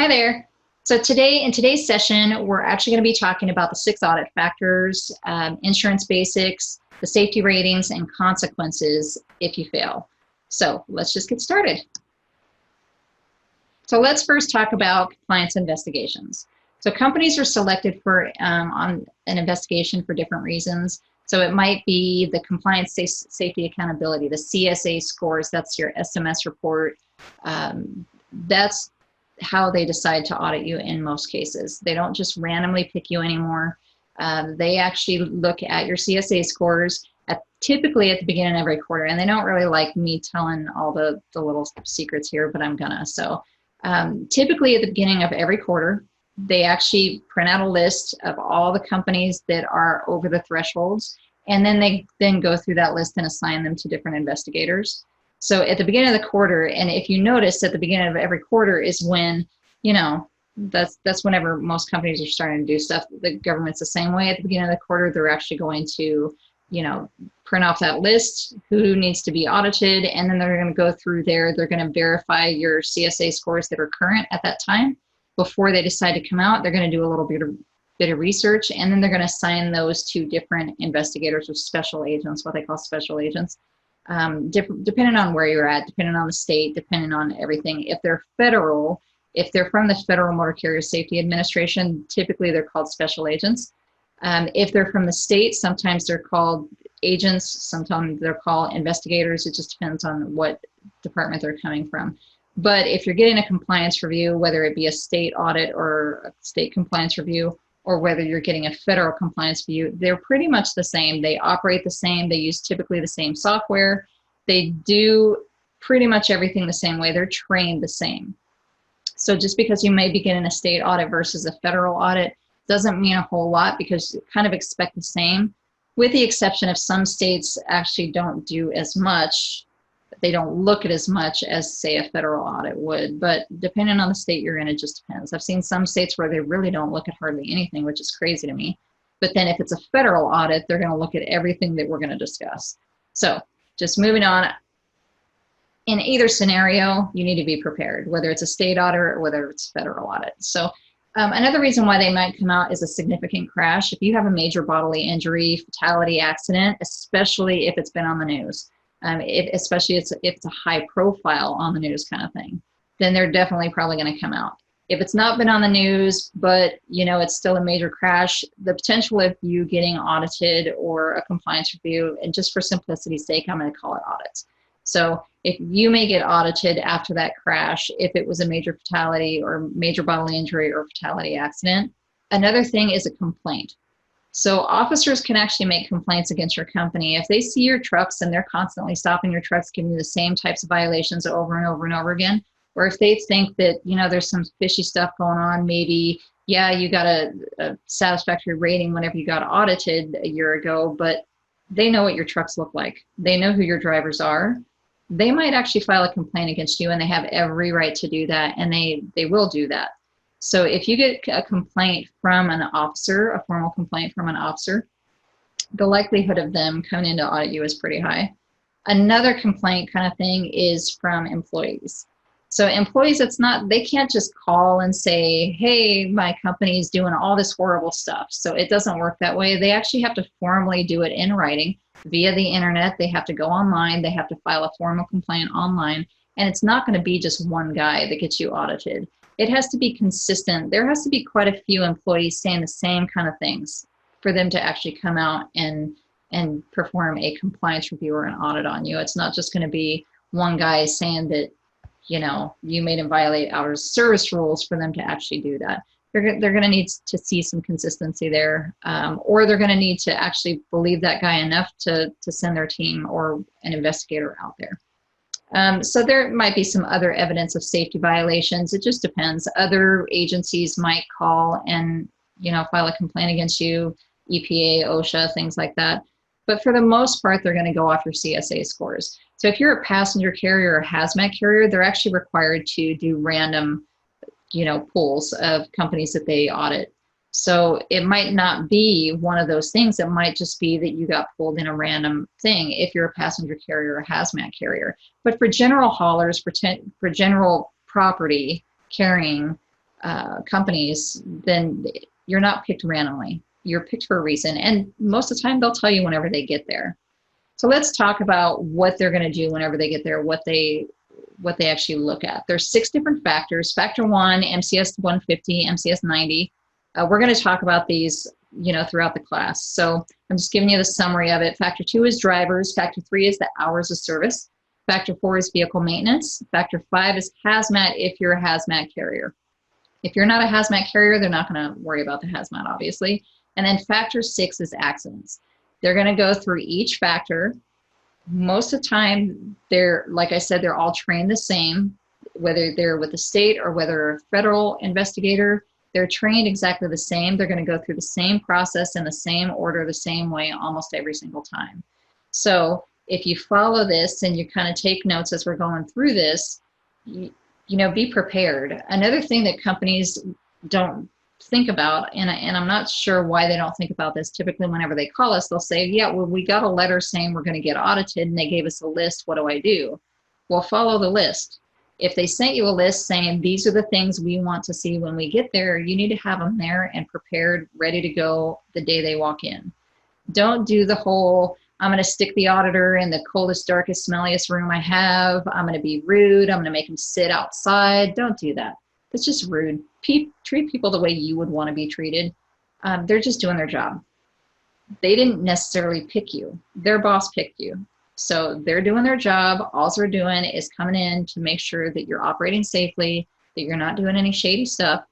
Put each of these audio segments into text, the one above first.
Hi there. So in today's session, we're actually going to be talking about the 6 audit factors, insurance basics, the safety ratings, and consequences if you fail. So let's just get started. So let's first talk about compliance investigations. So companies are selected for on an investigation for different reasons. So it might be the compliance safety accountability, the CSA scores, that's your SMS report. That's how they decide to audit you in most cases. They don't just randomly pick you anymore. They actually look at your CSA scores typically at the beginning of every quarter, and they don't really like me telling all the little secrets here, but I'm gonna. So typically at the beginning of every quarter, they actually print out a list of all the companies that are over the thresholds, and then they go through that list and assign them to different investigators. So at the beginning of the quarter, and if you notice at the beginning of every quarter is when, that's whenever most companies are starting to do stuff. The government's the same way. At the beginning of the quarter, they're actually going to, print off that list, who needs to be audited, and then they're going to go through there. They're going to verify your CSA scores that are current at that time. Before they decide to come out, they're going to do a little bit of research, and then they're going to assign those to different investigators or special agents, what they call special agents. Depending on where you're at, depending on the state, depending on everything. If they're federal, if they're from the Federal Motor Carrier Safety Administration, typically they're called special agents. If they're from the state, sometimes they're called agents, sometimes they're called investigators. It just depends on what department they're coming from. But if you're getting a compliance review, whether it be a state audit or a state compliance review, or whether you're getting a federal compliance review, they're pretty much the same. They operate the same. They use typically the same software. They do pretty much everything the same way. They're trained the same. So just because you may be getting a state audit versus a federal audit doesn't mean a whole lot, because you kind of expect the same, with the exception of some states actually don't do as much. They don't look at as much as, say, a federal audit would, but depending on the state you're in, it just depends. I've seen some states where they really don't look at hardly anything, which is crazy to me. But then if it's a federal audit, they're going to look at everything that we're going to discuss. So just moving on, in either scenario, you need to be prepared, whether it's a state audit or whether it's federal audit. So another reason why they might come out is a significant crash. If you have a major bodily injury, fatality, accident, especially if it's been on the news, especially if it's a high profile on the news kind of thing, then they're definitely probably going to come out. If it's not been on the news, but it's still a major crash, the potential of you getting audited or a compliance review, and just for simplicity's sake, I'm going to call it audits. So if you may get audited after that crash, if it was a major fatality or major bodily injury or fatality accident. Another thing is a complaint. So officers can actually make complaints against your company. If they see your trucks and they're constantly stopping your trucks, giving you the same types of violations over and over and over again, or if they think that, there's some fishy stuff going on, maybe, yeah, you got a satisfactory rating whenever you got audited a year ago, but they know what your trucks look like. They know who your drivers are. They might actually file a complaint against you, and they have every right to do that, and they will do that. So if you get a complaint from an officer, a formal complaint from an officer, the likelihood of them coming in to audit you is pretty high. Another complaint kind of thing is from employees. So employees, they can't just call and say, hey, my company's doing all this horrible stuff. So it doesn't work that way. They actually have to formally do it in writing via the internet. They have to go online. They have to file a formal complaint online. And it's not going to be just one guy that gets you audited. It has to be consistent. There has to be quite a few employees saying the same kind of things for them to actually come out and perform a compliance review or an audit on you. It's not just going to be one guy saying that, you made him violate hours of service rules for them to actually do that. They're going to need to see some consistency there, or they're going to need to actually believe that guy enough to send their team or an investigator out there. So there might be some other evidence of safety violations. It just depends. Other agencies might call and, file a complaint against you, EPA, OSHA, things like that. But for the most part, they're going to go off your CSA scores. So if you're a passenger carrier or a hazmat carrier, they're actually required to do random, pools of companies that they audit. So it might not be one of those things. It might just be that you got pulled in a random thing if you're a passenger carrier or a hazmat carrier. But for general haulers, for general property carrying, companies, then you're not picked randomly. You're picked for a reason. And most of the time, they'll tell you whenever they get there. So let's talk about what they're going to do whenever they get there, what they actually look at. There's 6 different factors. Factor 1, MCS 150, MCS 90. We're going to talk about these, throughout the class. So I'm just giving you the summary of it. Factor 2 is drivers. Factor 3 is the hours of service. Factor 4 is vehicle maintenance. Factor 5 is hazmat if you're a hazmat carrier. If you're not a hazmat carrier, they're not going to worry about the hazmat, obviously. And then factor 6 is accidents. They're going to go through each factor. Most of the time, like I said, they're all trained the same, whether they're with the state or whether a federal investigator, they're trained exactly the same. They're going to go through the same process in the same order, the same way almost every single time. So if you follow this and you kind of take notes as we're going through this, be prepared. Another thing that companies don't think about, and I'm not sure why they don't think about this, typically whenever they call us, they'll say, yeah, well, we got a letter saying we're going to get audited and they gave us a list. What do I do? Well, follow the list. If they sent you a list saying these are the things we want to see when we get there, you need to have them there and prepared, ready to go the day they walk in. Don't do the whole, I'm going to stick the auditor in the coldest, darkest, smelliest room I have. I'm going to be rude. I'm going to make him sit outside. Don't do that. That's just rude. Treat people the way you would want to be treated. They're just doing their job. They didn't necessarily pick you. Their boss picked you. So they're doing their job. All they're doing is coming in to make sure that you're operating safely, that you're not doing any shady stuff,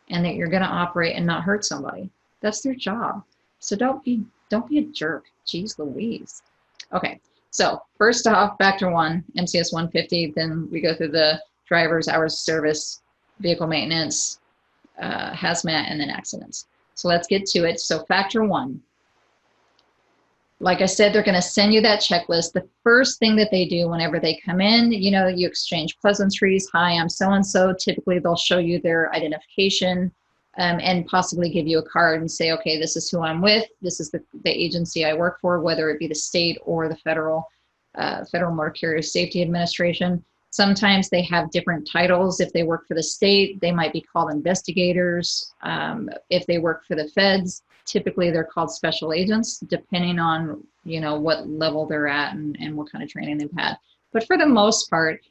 and that you're going to operate and not hurt somebody. That's their job. So don't be a jerk. Jeez Louise. Okay, so first off, factor 1, MCS 150, then we go through the drivers, hours of service, vehicle maintenance, hazmat, and then accidents. So let's get to it. So factor 1, like I said, they're going to send you that checklist. The first thing that they do whenever they come in, you exchange pleasantries. Hi, I'm so-and-so. Typically, they'll show you their identification and possibly give you a card and say, okay, this is who I'm with. This is the agency I work for, whether it be the state or the Federal Motor Carrier Safety Administration. Sometimes they have different titles. If they work for the state, they might be called investigators. If they work for the feds, typically they're called special agents, depending on what level they're at and what kind of training they've had. But for the most part,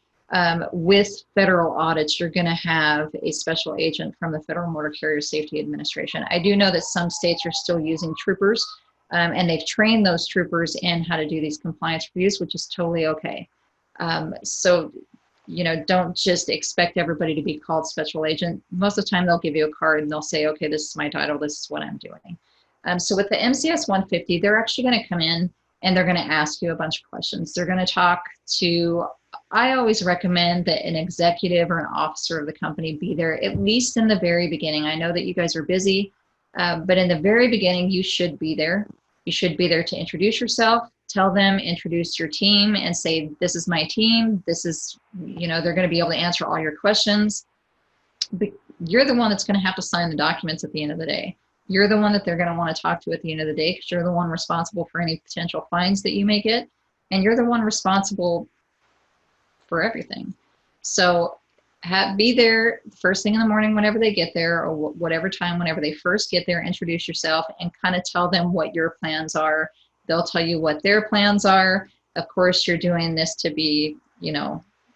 with federal audits, you're going to have a special agent from the Federal Motor Carrier Safety Administration. I do know that some states are still using troopers, and they've trained those troopers in how to do these compliance reviews, which is totally okay. So, don't just expect everybody to be called special agent. Most of the time they'll give you a card and they'll say, okay, this is my title, this is what I'm doing. So with the MCS 150, they're actually going to come in and they're going to ask you a bunch of questions. They're going to talk to, I always recommend that an executive or an officer of the company be there, at least in the very beginning. I know that you guys are busy, but in the very beginning, you should be there. You should be there to introduce yourself, tell them, introduce your team and say, this is my team. This is, they're going to be able to answer all your questions. But you're the one that's going to have to sign the documents at the end of the day. You're the one that they're going to want to talk to at the end of the day because you're the one responsible for any potential fines that you may get. And you're the one responsible for everything. So be there first thing in the morning whenever they get there, or whatever time whenever they first get there. Introduce yourself and kind of tell them what your plans are. They'll tell you what their plans are. Of course, you're doing this to be,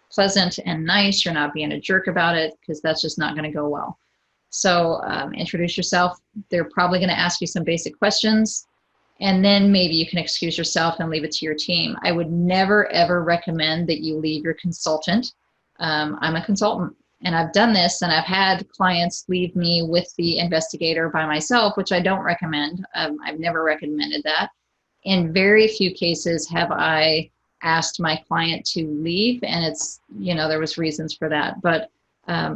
pleasant and nice. You're not being a jerk about it because that's just not going to go well. So introduce yourself. They're probably going to ask you some basic questions, and then maybe you can excuse yourself and leave it to your team. I would never, ever recommend that you leave your consultant. I'm a consultant, and I've done this, and I've had clients leave me with the investigator by myself, which I don't recommend. I've never recommended that. In very few cases have I asked my client to leave, and it's, there was reasons for that. But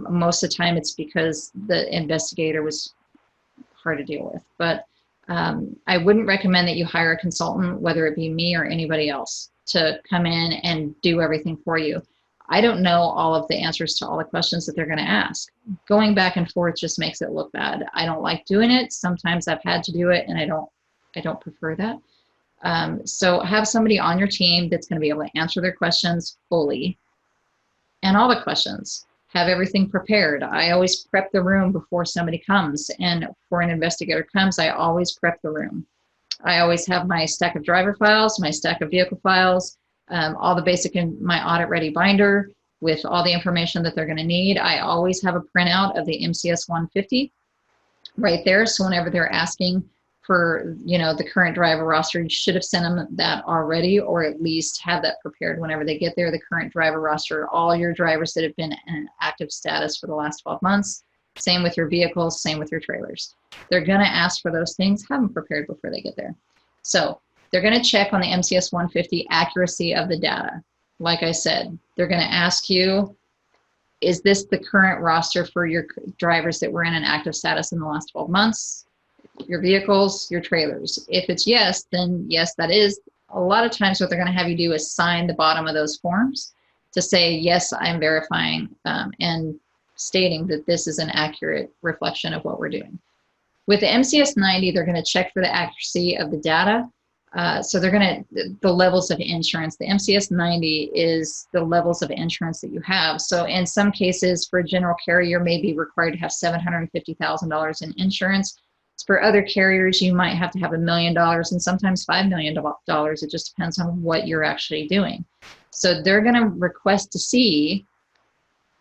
most of the time it's because the investigator was hard to deal with. But I wouldn't recommend that you hire a consultant, whether it be me or anybody else, to come in and do everything for you. I don't know all of the answers to all the questions that they're going to ask. Going back and forth just makes it look bad. I don't like doing it. Sometimes I've had to do it, and I don't prefer that. So have somebody on your team that's going to be able to answer their questions fully, and all the questions. Have everything prepared. I always prep the room before somebody comes, and before an investigator comes, I always prep the room. I always have my stack of driver files, my stack of vehicle files, all the basic in my audit ready binder with all the information that they're going to need. I always have a printout of the MCS 150 right there. So whenever they're asking for, the current driver roster, you should have sent them that already, or at least have that prepared whenever they get there. The current driver roster, all your drivers that have been in active status for the last 12 months. Same with your vehicles, same with your trailers. They're going to ask for those things. Have them prepared before they get there. So they're going to check on the MCS 150 accuracy of the data. Like I said, they're going to ask you, is this the current roster for your drivers that were in an active status in the last 12 months? Your vehicles, your trailers. If it's yes, then yes, that is. A lot of times what they're going to have you do is sign the bottom of those forms to say, yes, I'm verifying and stating that this is an accurate reflection of what we're doing. With the MCS 90, they're going to check for the accuracy of the data. So they're going to, the levels of insurance. The MCS 90 is the levels of insurance that you have. So in some cases, for a general carrier, may be required to have $750,000 in insurance. For other carriers, you might have to have $1 million and sometimes $5 million. It just depends on what you're actually doing. So they're going to request to see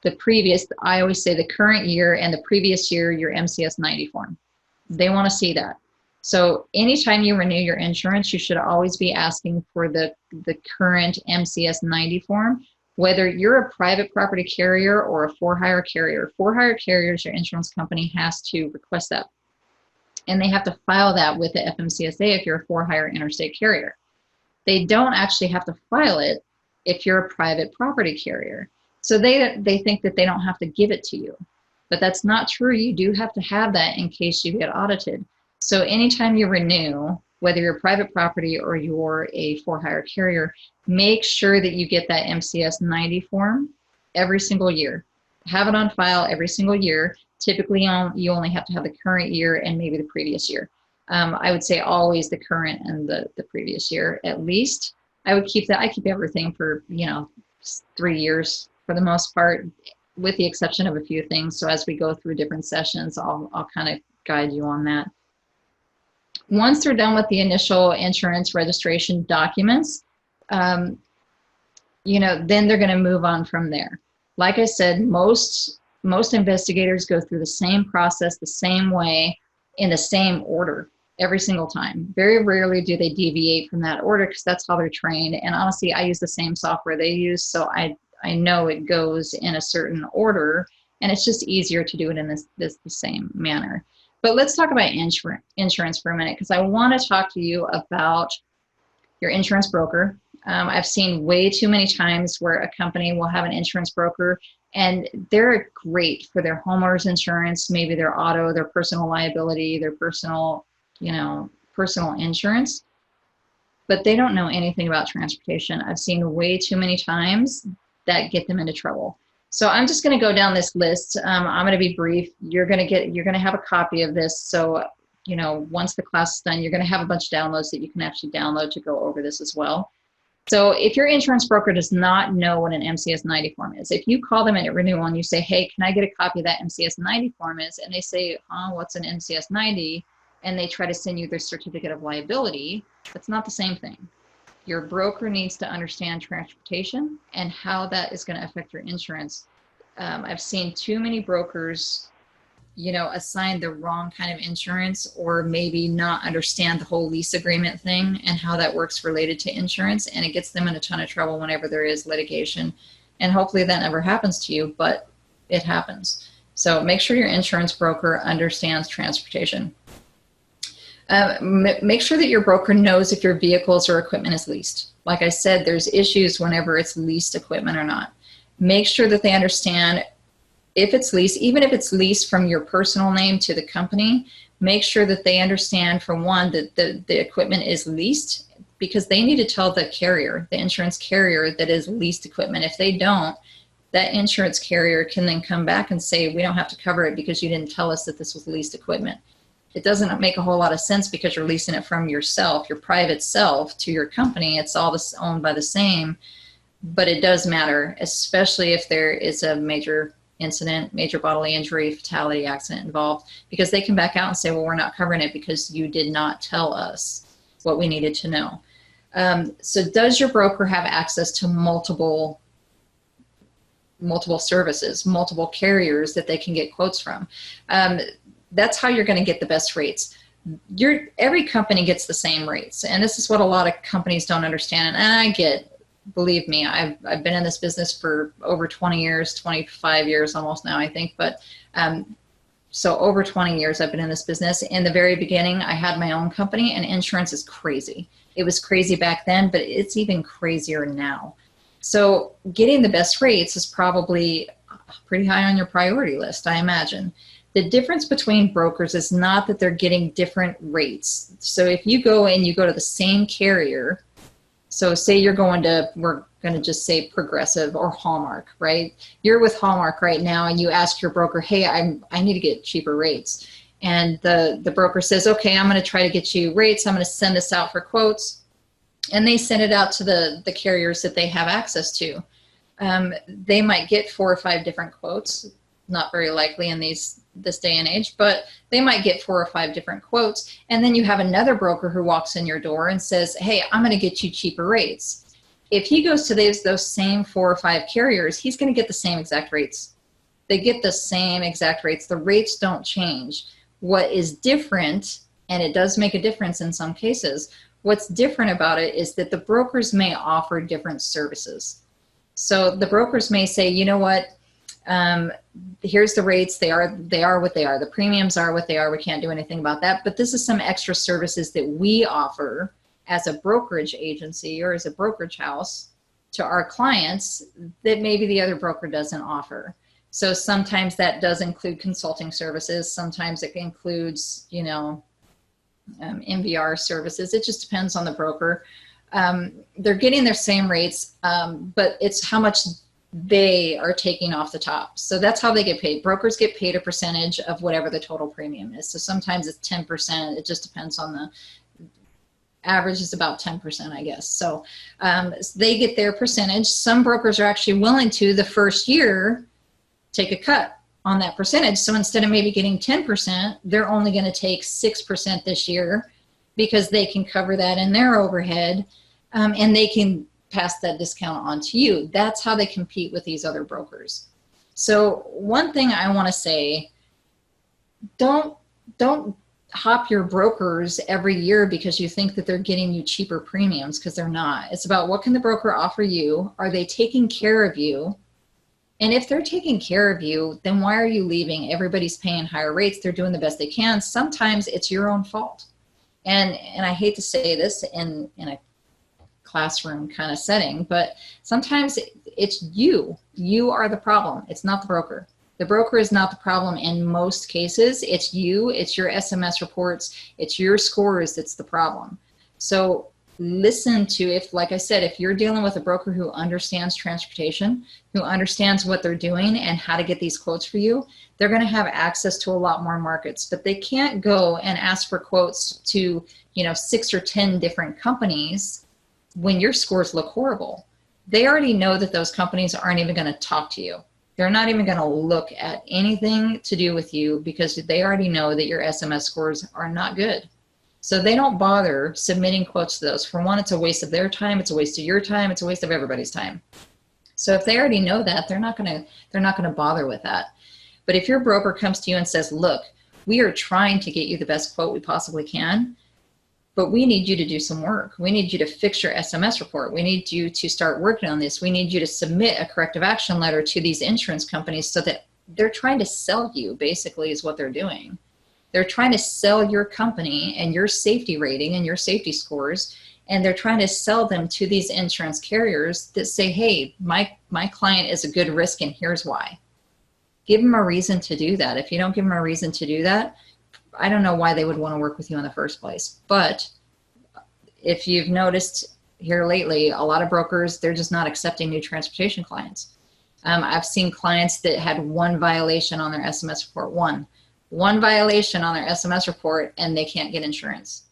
the previous, I always say the current year and the previous year, your MCS 90 form. They want to see that. So anytime you renew your insurance, you should always be asking for the current MCS 90 form, whether you're a private property carrier or a for-hire carrier. For-hire carriers, your insurance company has to request that. And they have to file that with the FMCSA if you're a for-hire interstate carrier. They don't actually have to file it if you're a private property carrier. So they think that they don't have to give it to you. But that's not true. You do have to have that in case you get audited. So anytime you renew, whether you're private property or you're a for-hire carrier, make sure that you get that MCS 90 form every single year. Have it on file every single year. Typically, you only have to have the current year and maybe the previous year. I would say always the current and the previous year at least. I would keep that. I keep everything for 3 years for the most part, with the exception of a few things. So as we go through different sessions, I'll kind of guide you on that. Once they're done with the initial insurance registration documents, then they're going to move on from there. Like I said, most investigators go through the same process, the same way, in the same order every single time. Very rarely do they deviate from that order because that's how they're trained. And honestly, I use the same software they use, so I know it goes in a certain order, and it's just easier to do it in the same manner. But let's talk about insurance for a minute, because I want to talk to you about your insurance broker. I've seen way too many times where a company will have an insurance broker and they're great for their homeowners insurance, maybe their auto, their personal liability, their personal insurance, but they don't know anything about transportation. I've seen way too many times that get them into trouble. So I'm just going to go down this list. I'm going to be brief. You're going to have a copy of this. So, once the class is done, you're going to have a bunch of downloads that you can actually download to go over this as well. So if your insurance broker does not know what an MCS 90 form is, if you call them at renewal and you say, hey, can I get a copy of that MCS 90 form is, and they say, what's an MCS 90? And they try to send you their certificate of liability, that's not the same thing. Your broker needs to understand transportation and how that is going to affect your insurance. I've seen too many brokers, assign the wrong kind of insurance, or maybe not understand the whole lease agreement thing and how that works related to insurance. And it gets them in a ton of trouble whenever there is litigation. And hopefully that never happens to you, but it happens. So make sure your insurance broker understands transportation. Make sure that your broker knows if your vehicles or equipment is leased. Like I said, there's issues whenever it's leased equipment or not. Make sure that they understand if it's leased, even if it's leased from your personal name to the company, make sure that they understand, for one, that the equipment is leased, because they need to tell the carrier, the insurance carrier, that is leased equipment. If they don't, that insurance carrier can then come back and say, we don't have to cover it because you didn't tell us that this was leased equipment. It doesn't make a whole lot of sense because you're leasing it from yourself, your private self, to your company. It's all owned by the same, but it does matter, especially if there is a major incident, major bodily injury, fatality, accident involved, because they can back out and say, well, we're not covering it because you did not tell us what we needed to know. So does your broker have access to multiple services, multiple carriers that they can get quotes from? That's how you're going to get the best rates. Every company gets the same rates, and this is what a lot of companies don't understand. And I get, believe me, I've been in this business for over 20 years, 25 years almost now, I think. But so over 20 years I've been in this business. In the very beginning, I had my own company, and insurance is crazy. It was crazy back then, but it's even crazier now. So getting the best rates is probably pretty high on your priority list, I imagine. The difference between brokers is not that they're getting different rates. So if you go and you go to the same carrier, so say you're going to, we're going to just say Progressive or Hallmark, right? You're with Hallmark right now, and you ask your broker, hey, I need to get cheaper rates. And the broker says, okay, I'm going to try to get you rates. I'm going to send this out for quotes. And they send it out to the carriers that they have access to. They might get 4 or 5 different quotes, not very likely in this day and age, but they might get 4 or 5 different quotes. And then you have another broker who walks in your door and says, hey, I'm going to get you cheaper rates. If he goes to those same 4 or 5 carriers, he's going to get the same exact rates. They get the same exact rates. The rates don't change. What is different, and it does make a difference in some cases, what's different about it is that the brokers may offer different services. So the brokers may say, you know what, here's the rates. They are what they are. The premiums are what they are. We can't do anything about that. But this is some extra services that we offer as a brokerage agency or as a brokerage house to our clients that maybe the other broker doesn't offer. So sometimes that does include consulting services. Sometimes it includes, MVR services. It just depends on the broker. They're getting their same rates, but it's how much they are taking off the top. So that's how they get paid. Brokers get paid a percentage of whatever the total premium is. So sometimes it's 10%. It just depends on the average is about 10%, I guess. So they get their percentage. Some brokers are actually willing to, the first year, take a cut on that percentage. So instead of maybe getting 10%, they're only going to take 6% this year because they can cover that in their overhead, and they can pass that discount on to you. That's how they compete with these other brokers. So one thing I want to say, don't hop your brokers every year because you think that they're getting you cheaper premiums, because they're not. It's about what can the broker offer you? Are they taking care of you? And if they're taking care of you, then why are you leaving? Everybody's paying higher rates. They're doing the best they can. Sometimes it's your own fault. And I hate to say this in a classroom kind of setting, but sometimes it's you. You are the problem. It's not the broker. The broker is not the problem in most cases. It's you. It's your SMS reports. It's your scores that's the problem. So listen to, if, like I said, if you're dealing with a broker who understands transportation, who understands what they're doing and how to get these quotes for you, they're going to have access to a lot more markets. But they can't go and ask for quotes to 6 or 10 different companies when your scores look horrible. They already know that those companies aren't even going to talk to you. They're not even going to look at anything to do with you because they already know that your SMS scores are not good. So they don't bother submitting quotes to those. For one, it's a waste of their time. It's a waste of your time. It's a waste of everybody's time. So if they already know that, they're not going to bother with that. But if your broker comes to you and says, look, we are trying to get you the best quote we possibly can, but we need you to do some work. We need you to fix your SMS report. We need you to start working on this. We need you to submit a corrective action letter to these insurance companies, so that they're trying to sell you, basically, is what they're doing. They're trying to sell your company and your safety rating and your safety scores, and they're trying to sell them to these insurance carriers that say, hey, my client is a good risk and here's why. Give them a reason to do that. If you don't give them a reason to do that, I don't know why they would want to work with you in the first place. But if you've noticed here lately, a lot of brokers, they're just not accepting new transportation clients. I've seen clients that had 1 violation on their SMS report, one violation on their SMS report, and they can't get insurance.